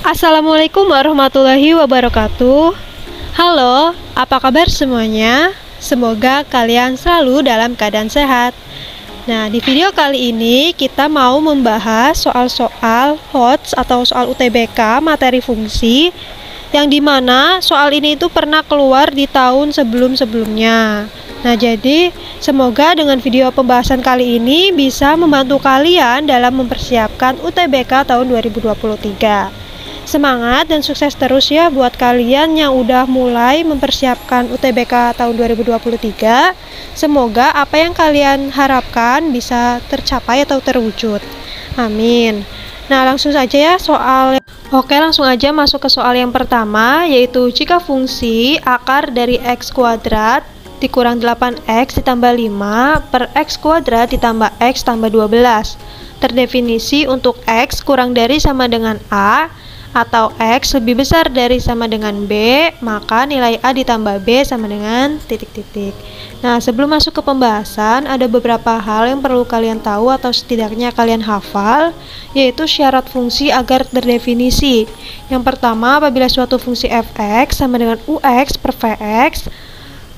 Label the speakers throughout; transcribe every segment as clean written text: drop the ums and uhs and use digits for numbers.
Speaker 1: Assalamualaikum warahmatullahi wabarakatuh. Halo, apa kabar semuanya? Semoga kalian selalu dalam keadaan sehat. Nah, di video kali ini kita mau membahas soal-soal HOTS atau soal UTBK materi fungsi, yang dimana soal ini itu pernah keluar di tahun sebelum-sebelumnya. Nah, jadi semoga dengan video pembahasan kali ini bisa membantu kalian dalam mempersiapkan UTBK tahun 2023. Semangat dan sukses terus ya buat kalian yang udah mulai mempersiapkan UTBK tahun 2023. Semoga apa yang kalian harapkan bisa tercapai atau terwujud. Amin. Nah, langsung saja ya Oke, langsung aja masuk ke soal yang pertama, yaitu jika fungsi akar dari x kuadrat dikurang 8x ditambah 5 per x kuadrat ditambah x tambah 12 terdefinisi untuk x kurang dari sama dengan a atau x lebih besar dari sama dengan b, maka nilai a ditambah b sama dengan titik-titik. Nah, sebelum masuk ke pembahasan, ada beberapa hal yang perlu kalian tahu atau setidaknya kalian hafal, yaitu syarat fungsi agar terdefinisi. Yang pertama, apabila suatu fungsi fx sama dengan ux per vx,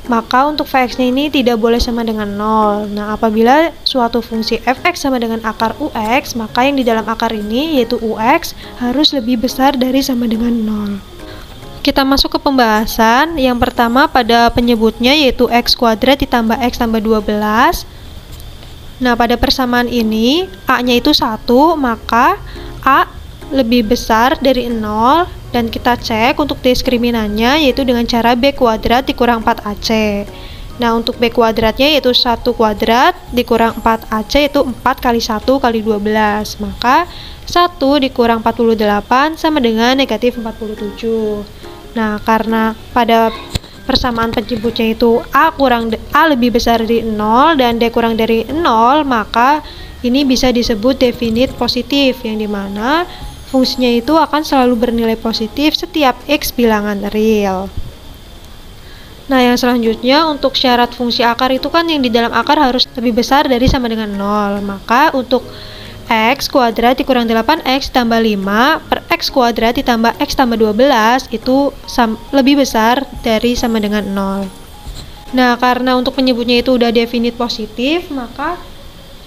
Speaker 1: maka untuk Vx-nya ini tidak boleh sama dengan 0. Nah, apabila suatu fungsi Fx sama dengan akar Ux, maka yang di dalam akar ini, yaitu Ux, harus lebih besar dari sama dengan 0. Kita masuk ke pembahasan. Yang pertama pada penyebutnya, yaitu x kuadrat ditambah x tambah 12. Nah, pada persamaan ini, A-nya itu 1, maka A lebih besar dari 0. Dan kita cek untuk diskriminannya, yaitu dengan cara b kuadrat dikurang 4ac. Nah, untuk b kuadratnya yaitu 1 kuadrat dikurang 4ac, yaitu 4 kali 1 kali 12. Maka 1 dikurang 48 sama dengan negatif 47. Nah, karena pada persamaan penyebutnya itu A lebih besar dari 0 dan D kurang dari 0, maka ini bisa disebut definite positif, yang dimana fungsinya itu akan selalu bernilai positif setiap x bilangan real. Nah, yang selanjutnya untuk syarat fungsi akar itu kan yang di dalam akar harus lebih besar dari sama dengan 0. Maka untuk x kuadrat dikurang 8x tambah 5 per x kuadrat ditambah x tambah 12 itu lebih besar dari sama dengan 0. Nah, karena untuk penyebutnya itu udah definite positif, maka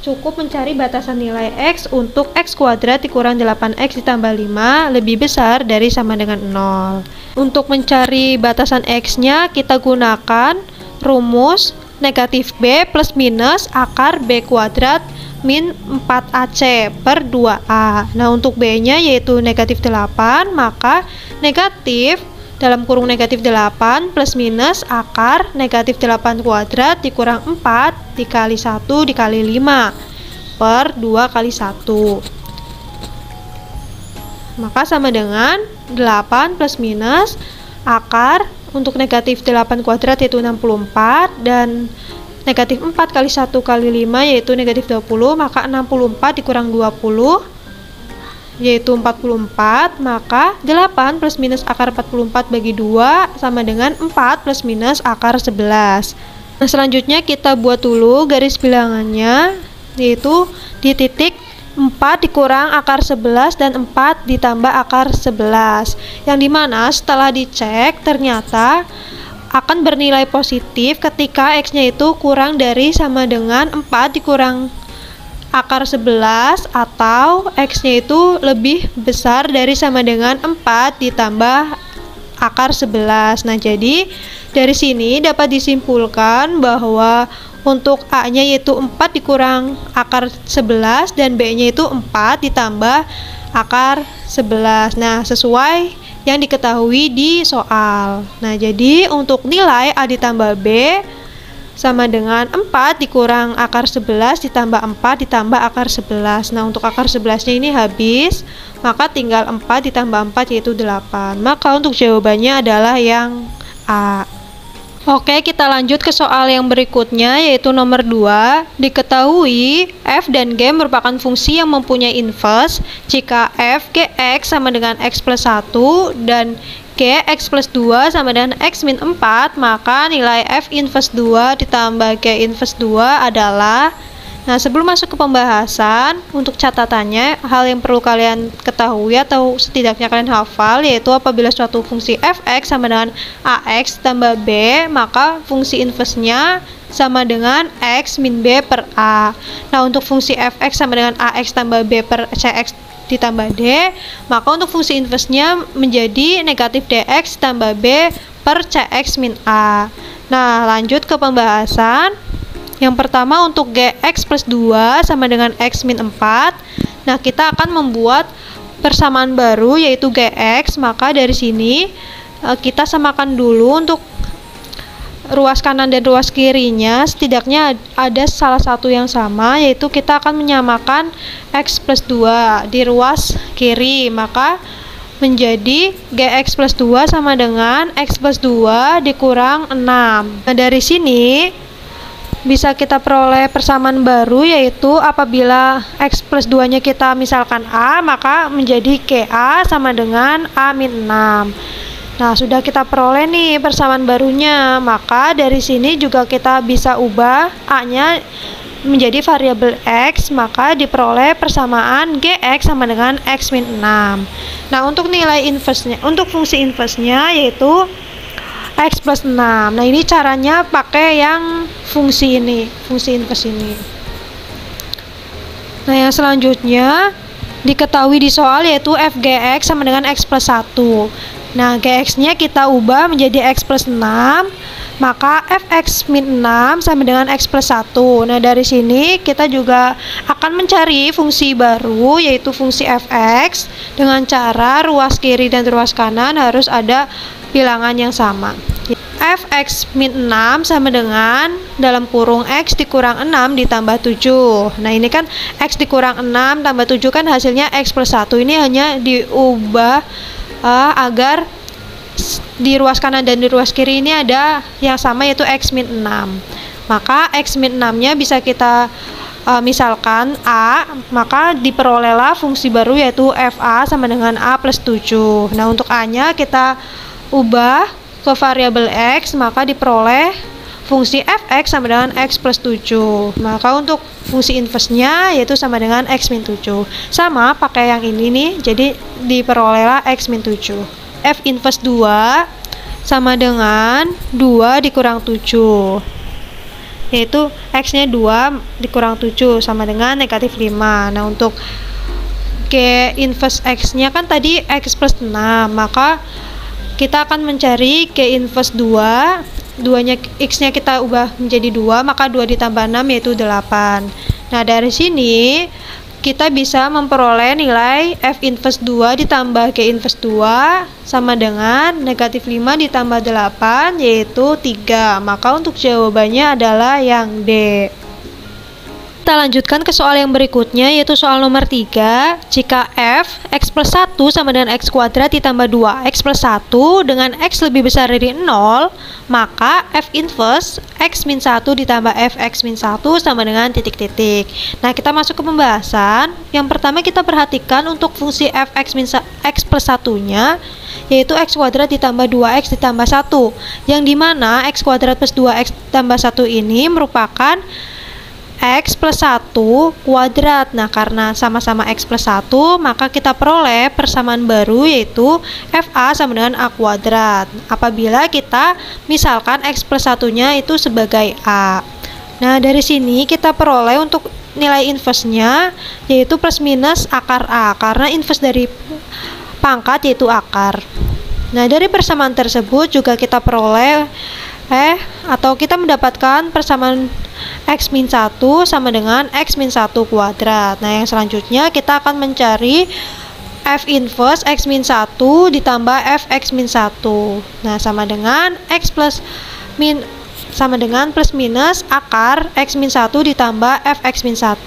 Speaker 1: cukup mencari batasan nilai x untuk x kuadrat dikurang 8x ditambah 5 lebih besar dari sama dengan 0. Untuk mencari batasan x-nya, kita gunakan rumus negatif b plus minus akar b kuadrat min 4ac per 2a. Nah, untuk b-nya yaitu negatif 8, maka negatif dalam kurung negatif 8 plus minus akar negatif 8 kuadrat dikurang 4 dikali 1 dikali 5 per 2 kali 1. Maka sama dengan 8 plus minus akar untuk negatif 8 kuadrat yaitu 64 dan negatif 4 kali 1 kali 5 yaitu negatif 20, maka 64 dikurang 20 yaitu 44, maka 8 plus minus akar 44 bagi 2 sama dengan 4 plus minus akar 11. Nah, selanjutnya kita buat dulu garis bilangannya, yaitu di titik 4 dikurang akar 11 dan 4 ditambah akar 11, yang dimana setelah dicek ternyata akan bernilai positif ketika x-nya itu kurang dari sama dengan 4 dikurang akar 11 atau x-nya itu lebih besar dari sama dengan 4 ditambah akar 11. Nah, jadi dari sini dapat disimpulkan bahwa untuk a-nya yaitu 4 dikurang akar 11 dan b-nya itu 4 ditambah akar 11. Nah, sesuai yang diketahui di soal. Nah, jadi untuk nilai a ditambah b sama dengan 4 dikurang akar 11 ditambah 4 ditambah akar 11. Nah, untuk akar 11 nya ini habis, maka tinggal 4 ditambah 4 yaitu 8. Maka untuk jawabannya adalah yang A. Oke, kita lanjut ke soal yang berikutnya, yaitu nomor 2. Diketahui f dan g merupakan fungsi yang mempunyai inverse jika f gx sama dengan x plus 1 dan g x plus 2 sama dengan x min 4, maka nilai f inverse 2 ditambah g inverse 2 adalah... Nah, sebelum masuk ke pembahasan, untuk catatannya, hal yang perlu kalian ketahui atau setidaknya kalian hafal, yaitu apabila suatu fungsi fx sama dengan ax tambah b, maka fungsi inverse-nya sama dengan x min b per a. Nah, untuk fungsi fx sama dengan ax tambah b per cx ditambah d, maka untuk fungsi inverse-nya menjadi negatif dx tambah b per cx min a. Nah, lanjut ke pembahasan. Yang pertama, untuk gx plus 2 sama dengan x min 4. Nah, kita akan membuat persamaan baru, yaitu gx. Maka dari sini kita samakan dulu untuk ruas kanan dan ruas kirinya. Setidaknya ada salah satu yang sama, yaitu kita akan menyamakan x plus 2 di ruas kiri. Maka menjadi gx plus 2 sama dengan x plus 2 dikurang 6. Nah, dari sini bisa kita peroleh persamaan baru, yaitu apabila x plus 2 nya kita misalkan a, maka menjadi ka sama dengan a min 6. Nah, sudah kita peroleh nih persamaan barunya, maka dari sini juga kita bisa ubah a nya menjadi variabel x, maka diperoleh persamaan gx sama dengan x min 6. Nah, untuk nilai inverse-nya, untuk fungsi inverse-nya yaitu x plus 6. Nah, ini caranya pakai yang fungsi ini, fungsi inverse ini. Nah, yang selanjutnya diketahui di soal yaitu f gx sama dengan x plus 1. Nah, gx-nya kita ubah menjadi x plus 6, maka fx min 6 sama dengan x plus 1. Nah, dari sini kita juga akan mencari fungsi baru, yaitu fungsi fx, dengan cara ruas kiri dan ruas kanan harus ada bilangan yang sama. Fx min 6 sama dengan dalam kurung x dikurang 6 ditambah 7. Nah, ini kan x dikurang 6 tambah 7 kan hasilnya x plus 1. Ini hanya diubah agar di ruas kanan dan di ruas kiri ini ada yang sama, yaitu x min 6. Maka x min 6 nya bisa kita misalkan a, maka diperolehlah fungsi baru yaitu fa sama dengan a plus 7. Nah, untuk a nya kita ubah ke variabel x, maka diperoleh fungsi fx sama dengan x plus 7. Maka untuk fungsi inverse-nya yaitu sama dengan x min 7. Sama pakai yang ini nih, jadi diperolehlah x min 7. F inverse 2 sama dengan 2 dikurang 7, yaitu x-nya 2 dikurang 7 sama dengan negatif 5. Nah, untuk g inverse x-nya kan tadi x plus 6, maka kita akan mencari g inverse 2, 2-nya x-nya kita ubah menjadi 2, maka 2 ditambah 6 yaitu 8. Nah, dari sini kita bisa memperoleh nilai f inverse 2 ditambah g inverse 2 sama dengan negatif 5 ditambah 8 yaitu 3. Maka untuk jawabannya adalah yang D. Kita lanjutkan ke soal yang berikutnya, yaitu soal nomor 3. Jika f x plus 1 sama dengan x kuadrat ditambah 2x plus 1 dengan x lebih besar dari 0, maka f inverse x min 1 ditambah f x min 1 sama dengan titik-titik. Nah, kita masuk ke pembahasan. Yang pertama kita perhatikan untuk fungsi f x min x plus 1 nya, yaitu x kuadrat ditambah 2x ditambah 1, yang dimana x kuadrat plus 2x tambah 1 ini merupakan x plus 1 kuadrat. Nah, karena sama-sama x plus 1, maka kita peroleh persamaan baru yaitu fa sama dengan a kuadrat apabila kita misalkan x plus 1 nya itu sebagai a. Nah, dari sini kita peroleh untuk nilai inverse-nya yaitu plus minus akar a, karena inverse dari pangkat yaitu akar. Nah, dari persamaan tersebut juga kita peroleh atau kita mendapatkan persamaan x min 1 sama dengan x min 1 kuadrat. Nah, yang selanjutnya kita akan mencari f inverse x min 1 ditambah f x min 1. Nah, sama dengan x plus min sama dengan plus minus akar x min 1 ditambah f x min 1.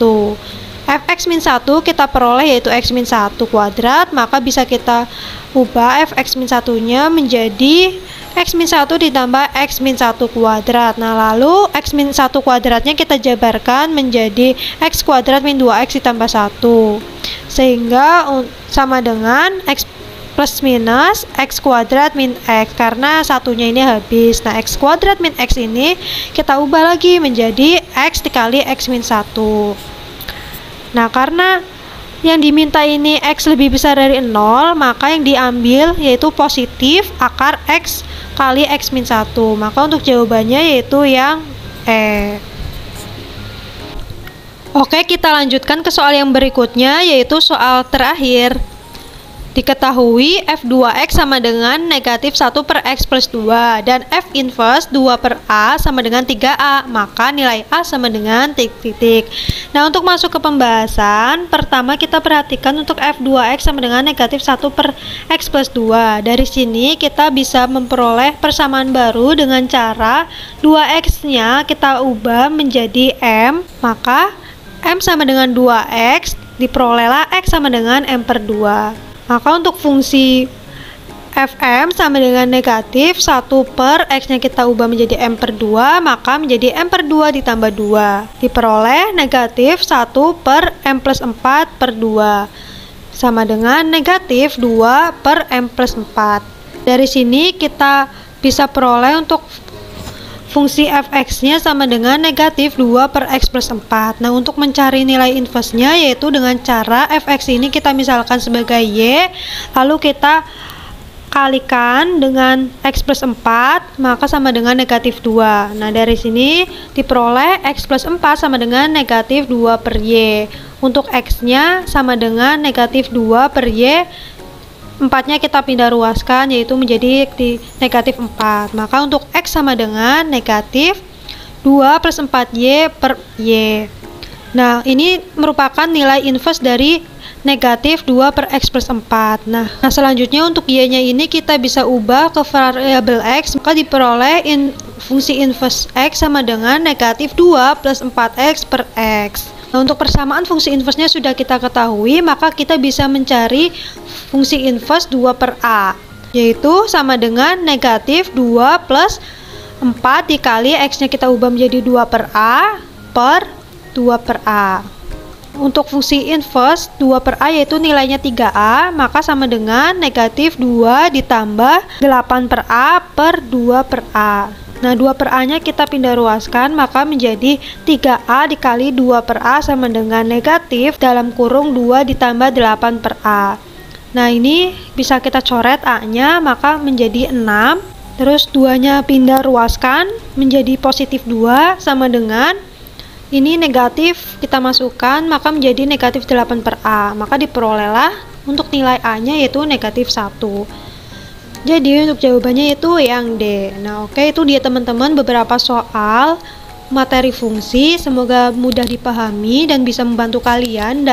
Speaker 1: fx min 1 kita peroleh yaitu x min 1 kuadrat, maka bisa kita ubah fx min 1-nya menjadi x min 1 ditambah x min 1 kuadrat. Nah, lalu x min 1 kuadratnya kita jabarkan menjadi x kuadrat min 2x ditambah 1. Sehingga sama dengan x plus minus x kuadrat min x, karena satunya ini habis. Nah, x kuadrat min x ini kita ubah lagi menjadi x dikali x min 1. Nah, karena yang diminta ini x lebih besar dari 0, maka yang diambil yaitu positif akar x kali x min 1. Maka untuk jawabannya yaitu yang E. Oke, kita lanjutkan ke soal yang berikutnya, yaitu soal terakhir. Diketahui f2x sama dengan negatif 1 per x plus 2 dan f inverse 2 per a sama dengan 3a, maka nilai a sama dengan titik-titik. Nah, untuk masuk ke pembahasan, pertama kita perhatikan untuk f2x sama dengan negatif 1 per x plus 2. Dari sini kita bisa memperoleh persamaan baru dengan cara 2x-nya kita ubah menjadi m, maka m sama dengan 2x, diperolehlah x sama dengan m per 2. Maka untuk fungsi fm sama dengan negatif 1 per x-nya kita ubah menjadi m per 2, maka menjadi m per 2 ditambah 2. Diperoleh negatif 1 per m plus 4 per 2. Sama dengan negatif 2 per m plus 4. Dari sini kita bisa peroleh untuk fungsi fx-nya sama dengan negatif 2 per x plus 4. Nah, untuk mencari nilai inverse-nya yaitu dengan cara fx ini kita misalkan sebagai y, lalu kita kalikan dengan x plus 4, maka sama dengan negatif 2. Nah, dari sini diperoleh x plus 4 sama dengan negatif 2 per y. Untuk x-nya sama dengan negatif 2 per y, 4-nya kita pindah ruaskan yaitu menjadi negatif 4. Maka untuk x sama dengan negatif 2 plus 4y per y. Nah, ini merupakan nilai inverse dari negatif 2 per x plus 4. Nah, selanjutnya untuk y-nya ini kita bisa ubah ke variabel x, maka diperoleh fungsi inverse x sama dengan negatif 2 plus 4x per x. Nah, untuk persamaan fungsi inverse-nya sudah kita ketahui, maka kita bisa mencari fungsi inverse 2 per a, yaitu sama dengan negatif 2 plus 4 dikali x-nya kita ubah menjadi 2 per a per 2 per a. Untuk fungsi inverse 2 per a yaitu nilainya 3a, maka sama dengan negatif 2 ditambah 8 per a per 2 per a. Nah, 2 per a-nya kita pindah ruaskan, maka menjadi 3a dikali 2 per a sama dengan negatif dalam kurung 2 ditambah 8 per a. Nah, ini bisa kita coret a-nya, maka menjadi 6. Terus 2-nya pindah ruaskan menjadi positif 2 sama dengan ini negatif kita masukkan, maka menjadi negatif 8 per a. Maka diperolehlah untuk nilai a-nya yaitu negatif 1. Jadi untuk jawabannya itu yang D. Nah, oke, itu dia teman-teman beberapa soal materi fungsi. Semoga mudah dipahami dan bisa membantu kalian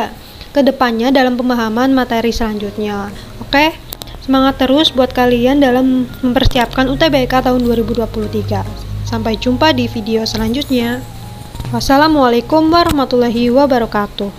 Speaker 1: ke depannya dalam pemahaman materi selanjutnya. Oke, semangat terus buat kalian dalam mempersiapkan UTBK tahun 2023. Sampai jumpa di video selanjutnya. Wassalamualaikum warahmatullahi wabarakatuh.